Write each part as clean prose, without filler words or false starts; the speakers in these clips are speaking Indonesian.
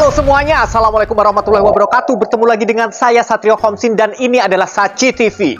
Halo semuanya, Assalamualaikum warahmatullahi wabarakatuh. Bertemu lagi dengan saya Satrio Homsin dan ini adalah Saci TV.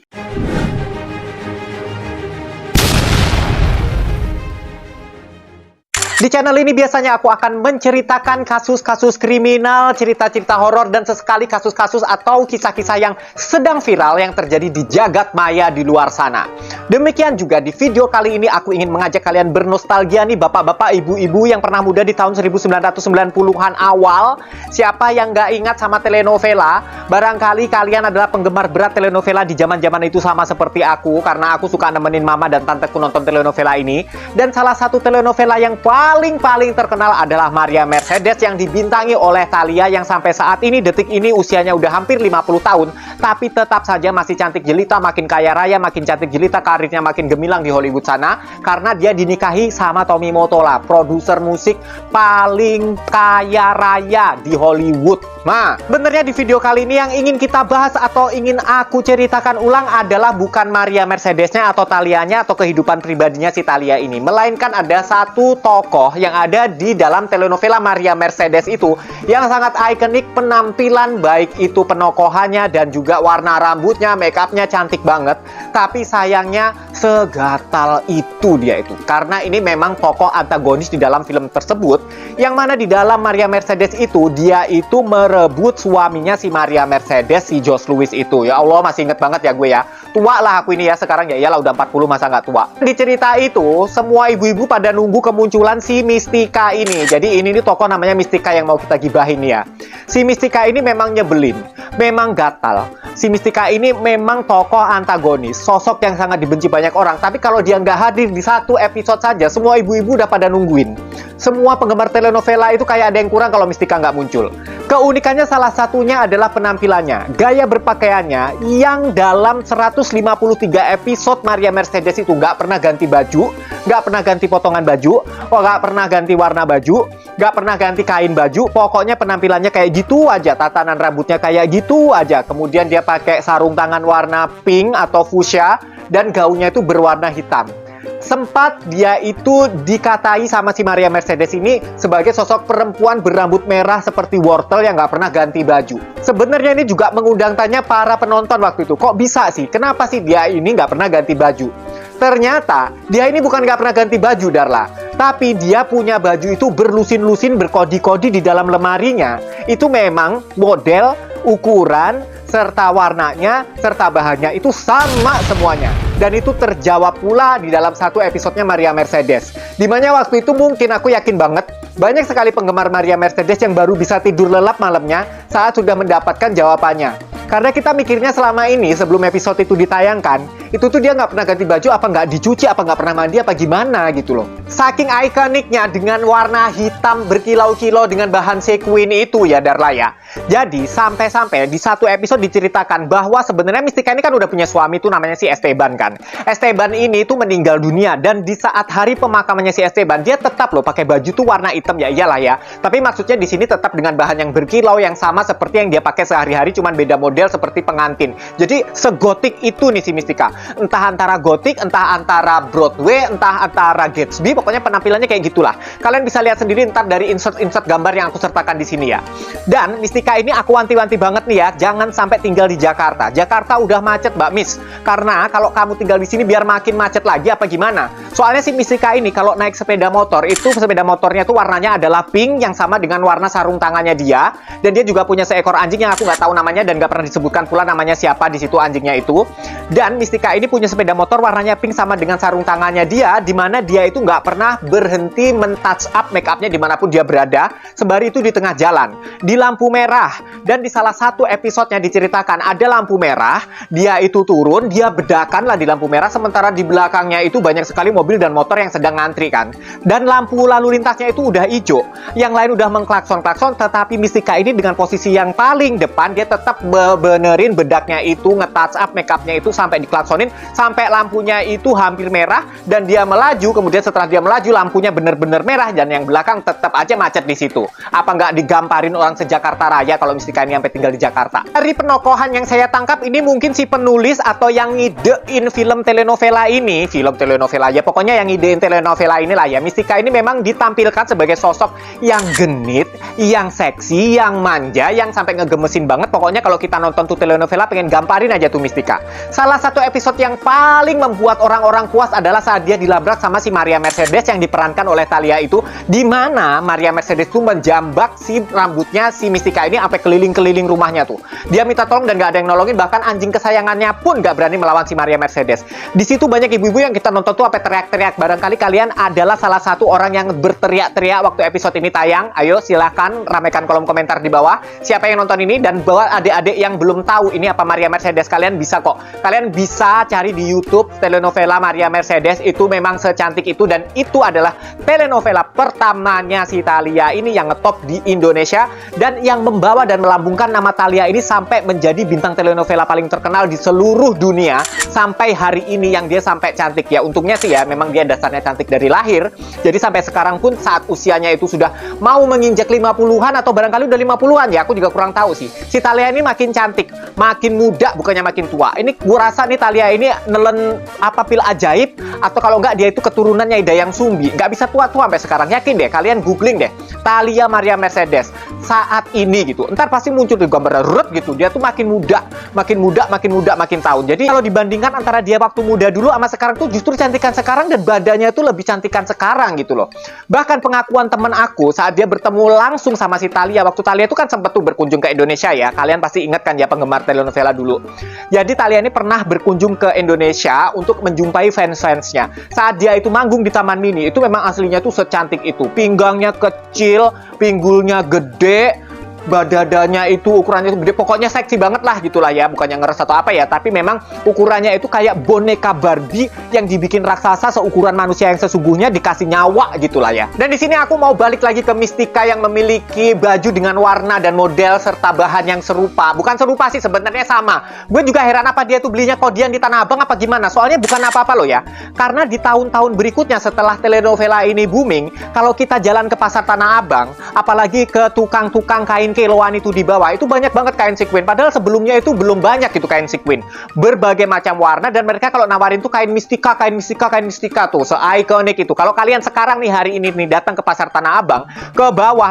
Di channel ini biasanya aku akan menceritakan kasus-kasus kriminal, cerita-cerita horor, dan sesekali kasus-kasus atau kisah-kisah yang sedang viral yang terjadi di jagat maya di luar sana. Demikian juga di video kali ini aku ingin mengajak kalian bernostalgia nih bapak-bapak, ibu-ibu yang pernah muda di tahun 1990-an awal. Siapa yang nggak ingat sama telenovela? Barangkali kalian adalah penggemar berat telenovela di zaman-zaman itu sama seperti aku, karena aku suka nemenin mama dan tanteku nonton telenovela ini. Dan salah satu telenovela yang paling terkenal adalah Maria Mercedes yang dibintangi oleh Thalia yang sampai saat ini detik ini usianya udah hampir 50 tahun tapi tetap saja masih cantik jelita, makin kaya raya, makin cantik jelita, karirnya makin gemilang di Hollywood sana karena dia dinikahi sama Tommy Mottola, produser musik paling kaya raya di Hollywood. Nah, benernya di video kali ini yang ingin kita bahas atau ingin aku ceritakan ulang adalah bukan Maria Mercedesnya atau Thalianya atau kehidupan pribadinya si Thalia ini, melainkan ada satu tokoh yang ada di dalam telenovela Maria Mercedes itu yang sangat ikonik, penampilan baik itu penokohannya dan juga warna rambutnya, make upnya cantik banget, tapi sayangnya segatal itu dia itu karena ini memang tokoh antagonis di dalam film tersebut yang mana di dalam Maria Mercedes itu dia itu merebut suaminya si Maria Mercedes, si Josh Lewis itu. Ya Allah, masih inget banget ya gue ya, tua lah aku ini ya sekarang ya, iyalah udah 40 masa nggak tua. Di cerita itu semua ibu-ibu pada nunggu kemunculan si Mystica ini. Jadi ini nih tokoh namanya Mystica yang mau kita gibahin ya. Si Mystica ini memang nyebelin, memang gatal. Si Mystica ini memang tokoh antagonis, sosok yang sangat dibenci banyak orang. Tapi kalau dia nggak hadir di satu episode saja, semua ibu-ibu udah pada nungguin. Semua penggemar telenovela itu kayak ada yang kurang kalau Mystica nggak muncul. Keunikannya salah satunya adalah penampilannya, gaya berpakaiannya yang dalam 153 episode Maria Mercedes itu nggak pernah ganti baju, nggak pernah ganti potongan baju, nggak pernah ganti warna baju, nggak pernah ganti kain baju, pokoknya penampilannya kayak gitu aja, tatanan rambutnya kayak gitu aja. Kemudian dia pakai sarung tangan warna pink atau fuchsia dan gaunnya itu berwarna hitam. Sempat dia itu dikatai sama si Maria Mercedes ini sebagai sosok perempuan berambut merah seperti wortel yang nggak pernah ganti baju. Sebenarnya ini juga mengundang tanya para penonton waktu itu, kok bisa sih? Kenapa sih dia ini nggak pernah ganti baju? Ternyata dia ini bukan nggak pernah ganti baju, Darla, tapi dia punya baju itu berlusin-lusin, berkodi-kodi di dalam lemarinya. Itu memang model, ukuran, serta warnanya, serta bahannya itu sama semuanya. Dan itu terjawab pula di dalam satu episodenya Maria Mercedes. Dimana waktu itu mungkin aku yakin banget banyak sekali penggemar Maria Mercedes yang baru bisa tidur lelap malamnya saat sudah mendapatkan jawabannya. Karena kita mikirnya selama ini sebelum episode itu ditayangkan, itu tuh dia nggak pernah ganti baju, apa nggak dicuci, apa nggak pernah mandi, apa gimana gitu loh. Saking ikoniknya dengan warna hitam berkilau-kilau dengan bahan sequin itu ya Darla ya. Jadi sampai-sampai di satu episode diceritakan bahwa sebenarnya Mystica ini kan udah punya suami tuh namanya si Esteban kan. Esteban ini tuh meninggal dunia dan di saat hari pemakamannya si Esteban dia tetap loh pakai baju tuh warna hitam ya iyalah ya. Tapi maksudnya di sini tetap dengan bahan yang berkilau yang sama seperti yang dia pakai sehari-hari cuman beda model seperti pengantin. Jadi segotik itu nih si Mystica. Entah antara gotik, entah antara Broadway, entah antara Gatsby, pokoknya penampilannya kayak gitulah. Kalian bisa lihat sendiri ntar dari insert gambar yang aku sertakan di sini ya. Dan Mystica ini aku wanti-wanti banget nih ya, jangan sampai tinggal di Jakarta. Jakarta udah macet Mbak Miss. Karena kalau kamu tinggal di sini biar makin macet lagi apa gimana? Soalnya si Mystica ini kalau naik sepeda motor, itu sepeda motornya tuh warnanya adalah pink yang sama dengan warna sarung tangannya dia. Dan dia juga punya seekor anjing yang aku nggak tahu namanya dan nggak pernah disebutkan pula namanya siapa di situ anjingnya itu. Dan Mystica ini punya sepeda motor warnanya pink sama dengan sarung tangannya dia, dimana dia itu nggak pernah berhenti men-touch up make upnya dimanapun dia berada, sembari itu di tengah jalan, di lampu merah. Dan di salah satu episodenya diceritakan ada lampu merah, dia itu turun, dia bedakan lah di lampu merah, sementara di belakangnya itu banyak sekali mobil dan motor yang sedang ngantri kan. Dan lampu lalu lintasnya itu udah hijau, yang lain udah mengklakson-klakson, tetapi Mystica ini dengan posisi yang paling depan, dia tetap ngebenerin bedaknya itu, nge-touch up makeupnya itu sampai diklaksonin, sampai lampunya itu hampir merah dan dia melaju. Kemudian setelah dia melaju lampunya bener-bener merah dan yang belakang tetap aja macet di situ. Apa nggak digamparin orang se-Jakarta Raya kalau Mystica ini sampai tinggal di Jakarta? Dari penokohan yang saya tangkap ini mungkin si penulis atau yang ngidein film telenovela ini, ya pokoknya yang ngidein telenovela inilah ya. Mystica ini memang ditampilkan sebagai sosok yang genit, yang seksi, yang manja, yang sampai ngegemesin banget. Pokoknya kalau kita nonton tuh telenovela pengen gamparin aja tuh Mystica. Salah satu episode yang paling membuat orang-orang puas adalah saat dia dilabrak sama si Maria Mercedes yang diperankan oleh Thalia itu, di mana Maria Mercedes tuh menjambak si rambutnya si Mystica ini sampai keliling-keliling rumahnya tuh. Dia minta tolong dan gak ada yang nolongin, bahkan anjing kesayangannya pun gak berani melawan si Maria Mercedes. Di situ banyak ibu-ibu yang kita nonton tuh sampai teriak-teriak. Barangkali kalian adalah salah satu orang yang berteriak-teriak waktu episode ini tayang. Ayo silahkan ramekan kolom komentar di bawah siapa yang nonton ini, dan bawa adik-adik yang belum tahu ini apa Maria Mercedes. Kalian bisa kok, kalian bisa cari di YouTube telenovela Maria Mercedes, itu memang secantik itu, dan itu adalah telenovela pertamanya si Thalia ini yang ngetop di Indonesia dan yang membawa dan melambungkan nama Thalia ini sampai menjadi bintang telenovela paling terkenal di seluruh dunia sampai hari ini, yang dia sampai cantik ya. Untungnya sih ya memang dia dasarnya cantik dari lahir, jadi sampai sekarang pun saat usianya itu sudah mau menginjak 50-an atau barangkali udah 50-an ya, aku juga kurang tahu sih. Si Thalia ini makin cantik, makin muda, bukannya makin tua. Ini gua rasa nih Thalia ini nelen apa pil ajaib, atau kalau enggak dia itu keturunannya Dayang Sumbi, nggak bisa tua-tua sampai sekarang. Yakin deh, kalian googling deh Thalia Maria Mercedes saat ini gitu, ntar pasti muncul di gambar rut gitu. Dia tuh makin muda, makin muda, makin muda, makin tahun. Jadi kalau dibandingkan antara dia waktu muda dulu sama sekarang tuh justru cantikan sekarang, dan badannya tuh lebih cantikan sekarang gitu loh. Bahkan pengakuan temen aku saat dia bertemu langsung sama si Thalia, waktu Thalia itu kan sempet tuh berkunjung ke Indonesia ya. Kalian pasti ingat kan ya, penggemar telenovela dulu. Jadi Thalia ini pernah berkunjung ke Indonesia untuk menjumpai fans-fansnya. Saat dia itu manggung di Taman Mini, itu memang aslinya tuh secantik itu. Pinggangnya kecil, pinggulnya gede, badadanya itu ukurannya itu gede, pokoknya seksi banget lah gitulah ya. Bukannya ngeres atau apa ya, tapi memang ukurannya itu kayak boneka Barbie yang dibikin raksasa seukuran manusia yang sesungguhnya dikasih nyawa gitulah ya. Dan di sini aku mau balik lagi ke Mystica yang memiliki baju dengan warna dan model serta bahan yang serupa. Bukan serupa sih, sebenarnya sama. Gue juga heran apa dia tuh belinya kodian di Tanah Abang apa gimana. Soalnya bukan apa-apa loh ya. Karena di tahun-tahun berikutnya setelah telenovela ini booming, kalau kita jalan ke pasar Tanah Abang, apalagi ke tukang-tukang kain kiloan itu di bawah, itu banyak banget kain sequin. Padahal sebelumnya itu belum banyak gitu kain sequin. Berbagai macam warna, dan mereka kalau nawarin tuh kain Mystica, kain Mystica, kain Mystica tuh, se-ikonik itu. Kalau kalian sekarang nih hari ini nih datang ke pasar Tanah Abang, ke bawah,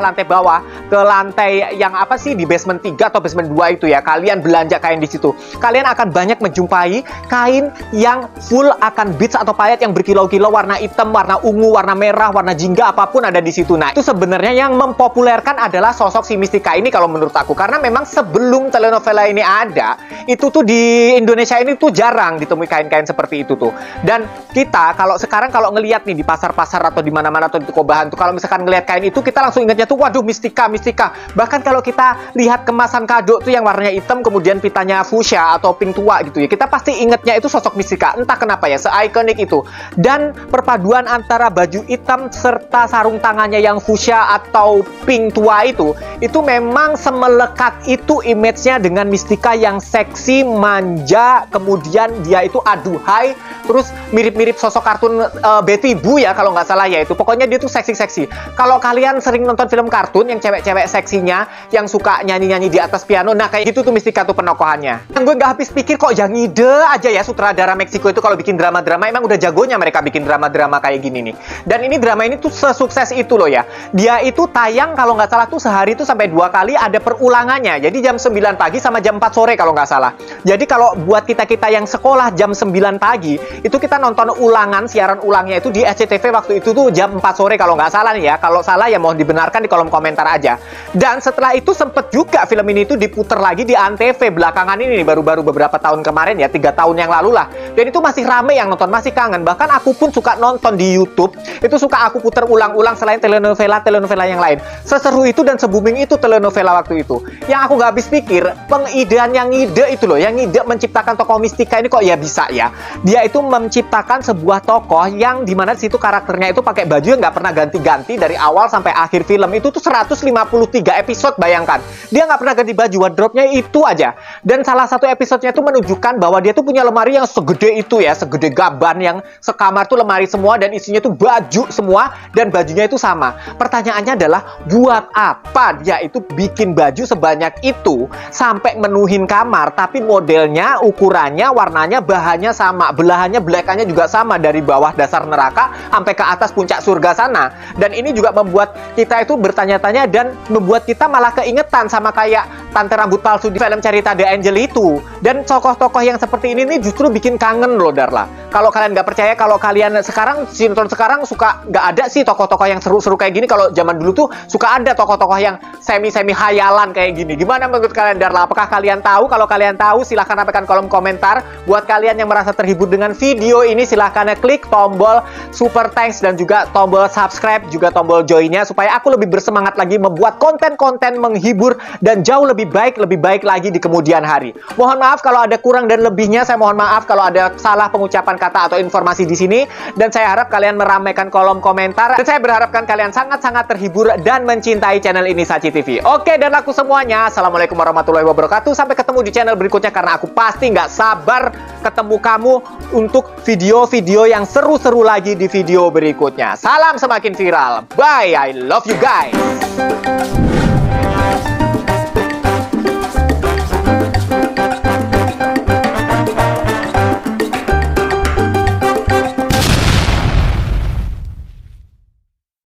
ke lantai yang apa sih, di basement 3 atau basement 2 itu ya, kalian belanja kain di situ. Kalian akan banyak menjumpai kain yang full akan beads atau payet yang berkilau-kilau, warna hitam, warna ungu, warna merah, warna jingga, apapun ada di situ. Nah, itu sebenarnya yang mempopulerkan adalah sosok si Mystica ini kalau menurut aku, karena memang sebelum telenovela ini ada, itu tuh di Indonesia ini tuh jarang ditemui kain-kain seperti itu tuh. Dan kita kalau sekarang kalau ngelihat nih di pasar-pasar atau di mana-mana atau di toko bahan tuh, kalau misalkan ngelihat kain itu kita langsung ingatnya tuh waduh Mystica, Mystica. Bahkan kalau kita lihat kemasan kado tuh yang warnanya hitam kemudian pitanya fuchsia atau pink tua gitu ya, kita pasti ingatnya itu sosok Mystica. Entah kenapa ya, se-ikonik itu. Dan perpaduan antara baju hitam serta sarung tangannya yang fuchsia atau pink tua itu memang semelekat itu image-nya dengan Mystica yang seksi, manja, kemudian dia itu aduhai, terus mirip-mirip sosok kartun Betty Boo ya kalau nggak salah ya itu. Pokoknya dia tuh seksi-seksi. Kalau kalian sering nonton film kartun yang cewek-cewek seksinya, yang suka nyanyi-nyanyi di atas piano, nah kayak gitu tuh Mystica tuh penokohannya. Yang gue nggak habis pikir kok yang ide aja ya sutradara Meksiko itu kalau bikin drama-drama, emang udah jagonya mereka bikin drama-drama kayak gini nih. Dan ini drama ini tuh sesukses itu loh ya. Dia itu tayang kalau nggak salah tuh sehari tuh sampai 2 kali ada perulangannya. Jadi jam 9 pagi sama jam 4 sore kalau nggak salah. Jadi kalau buat kita-kita yang sekolah jam 9 pagi, itu kita nonton ulangan, siaran ulangnya itu di SCTV waktu itu tuh jam 4 sore kalau nggak salah nih ya. Kalau salah ya mohon dibenarkan di kolom komentar aja. Dan setelah itu sempet juga film ini tuh diputer lagi di Antv belakangan ini nih, baru-baru beberapa tahun kemarin ya, 3 tahun yang lalu lah. Dan itu masih rame yang nonton, masih kangen. Bahkan aku pun suka nonton di YouTube, itu suka aku puter ulang-ulang selain telenovela yang lain. Seseru itu dan se-booming itu telenovela telenovela waktu itu. Yang aku nggak habis pikir, pengidean yang ngide itu loh, yang ngide menciptakan tokoh Mystica ini kok ya bisa ya. Dia itu menciptakan sebuah tokoh yang dimana situ karakternya itu pakai baju yang nggak pernah ganti-ganti dari awal sampai akhir film. Itu tuh 153 episode, bayangkan. Dia nggak pernah ganti baju, wardrobe-nya itu aja. Dan salah satu episodenya tuh menunjukkan bahwa dia tuh punya lemari yang segede itu ya, segede gaban, yang sekamar tuh lemari semua dan isinya tuh baju semua dan bajunya itu sama. Pertanyaannya adalah buat apa dia itu bikin baju sebanyak itu sampai menuhin kamar, tapi modelnya, ukurannya, warnanya, bahannya sama, belahannya, belakannya juga sama dari bawah dasar neraka sampai ke atas puncak surga sana. Dan ini juga membuat kita itu bertanya-tanya dan membuat kita malah keingetan sama kayak tante rambut palsu di film cerita The Angel itu. Dan tokoh-tokoh yang seperti ini nih justru bikin kangen loh, Darla. Kalau kalian nggak percaya, kalau kalian sekarang sinetron sekarang suka nggak ada sih tokoh-tokoh yang seru-seru kayak gini. Kalau zaman dulu tuh suka ada tokoh-tokoh yang semi-semi hayalan kayak gini. Gimana menurut kalian, Darla? Apakah kalian tahu? Kalau kalian tahu, silahkan sampaikan kolom komentar. Buat kalian yang merasa terhibur dengan video ini, silahkan klik tombol super thanks dan juga tombol subscribe, juga tombol joinnya supaya aku lebih bersemangat lagi membuat konten-konten menghibur dan jauh lebih baik lagi di kemudian hari. Mohon maaf kalau ada kurang dan lebihnya. Saya mohon maaf kalau ada salah pengucapan kata atau informasi di sini. Dan saya harap kalian meramaikan kolom komentar. Dan saya berharapkan kalian sangat-sangat terhibur dan mencintai channel ini, Sachi TV. Oke, dan aku semuanya, assalamualaikum warahmatullahi wabarakatuh. Sampai ketemu di channel berikutnya karena aku pasti nggak sabar ketemu kamu untuk video-video yang seru-seru lagi di video berikutnya. Salam semakin viral. Bye, I love you guys.